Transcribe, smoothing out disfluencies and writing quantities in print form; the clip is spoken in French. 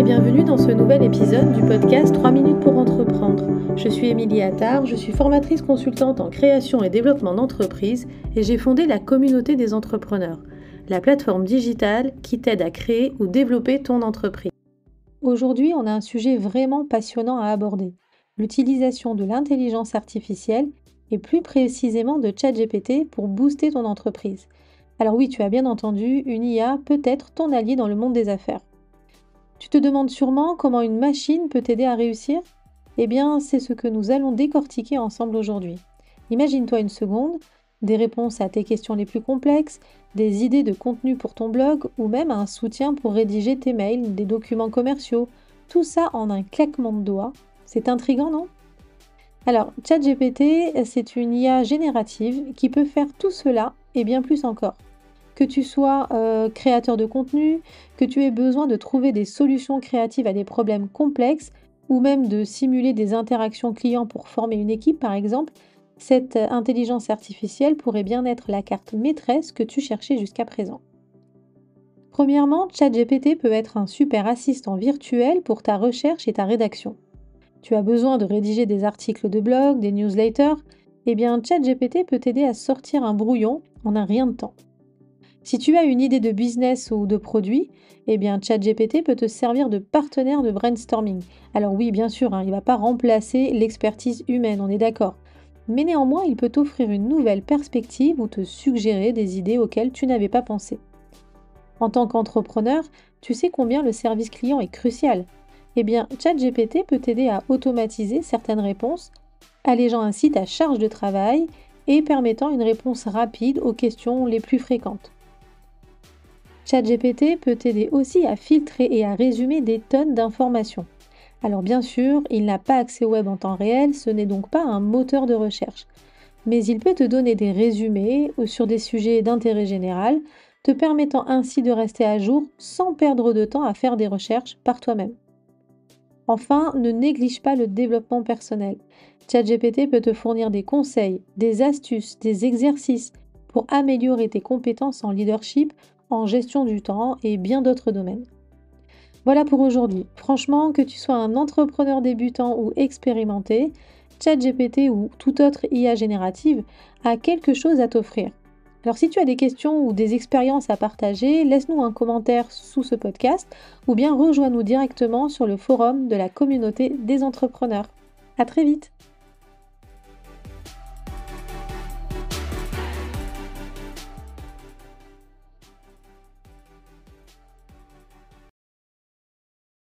bienvenue dans ce nouvel épisode du podcast 3 minutes pour entreprendre. Je suis Émilie Attard, je suis formatrice consultante en création et développement d'entreprises et j'ai fondé la communauté des entrepreneurs, la plateforme digitale qui t'aide à créer ou développer ton entreprise. Aujourd'hui, on a un sujet vraiment passionnant à aborder, l'utilisation de l'intelligence artificielle et plus précisément de ChatGPT pour booster ton entreprise. Alors oui, tu as bien entendu, une IA peut être ton allié dans le monde des affaires. Tu te demandes sûrement comment une machine peut t'aider à réussir ? Eh bien, c'est ce que nous allons décortiquer ensemble aujourd'hui. Imagine-toi une seconde, des réponses à tes questions les plus complexes, des idées de contenu pour ton blog ou même un soutien pour rédiger tes mails, des documents commerciaux. Tout ça en un claquement de doigts. C'est intriguant, non ? Alors, ChatGPT, c'est une IA générative qui peut faire tout cela et bien plus encore. Que tu sois créateur de contenu, que tu aies besoin de trouver des solutions créatives à des problèmes complexes ou même de simuler des interactions clients pour former une équipe par exemple, cette intelligence artificielle pourrait bien être la carte maîtresse que tu cherchais jusqu'à présent. Premièrement, ChatGPT peut être un super assistant virtuel pour ta recherche et ta rédaction. Tu as besoin de rédiger des articles de blog, des newsletters, eh bien ChatGPT peut t'aider à sortir un brouillon en un rien de temps. Si tu as une idée de business ou de produit, eh bien ChatGPT peut te servir de partenaire de brainstorming. Alors oui, bien sûr, il ne va pas remplacer l'expertise humaine, on est d'accord. Mais néanmoins, il peut t'offrir une nouvelle perspective ou te suggérer des idées auxquelles tu n'avais pas pensé. En tant qu'entrepreneur, tu sais combien le service client est crucial. Eh bien, ChatGPT peut t'aider à automatiser certaines réponses, allégeant ainsi ta charge de travail et permettant une réponse rapide aux questions les plus fréquentes. ChatGPT peut t'aider aussi à filtrer et à résumer des tonnes d'informations. Alors bien sûr, il n'a pas accès au web en temps réel, ce n'est donc pas un moteur de recherche. Mais il peut te donner des résumés sur des sujets d'intérêt général, te permettant ainsi de rester à jour sans perdre de temps à faire des recherches par toi-même. Enfin, ne néglige pas le développement personnel. ChatGPT peut te fournir des conseils, des astuces, des exercices pour améliorer tes compétences en leadership, en gestion du temps et bien d'autres domaines. Voilà pour aujourd'hui. Franchement, que tu sois un entrepreneur débutant ou expérimenté, ChatGPT ou toute autre IA générative a quelque chose à t'offrir. Alors si tu as des questions ou des expériences à partager, laisse-nous un commentaire sous ce podcast ou bien rejoins-nous directement sur le forum de la communauté des entrepreneurs. À très vite!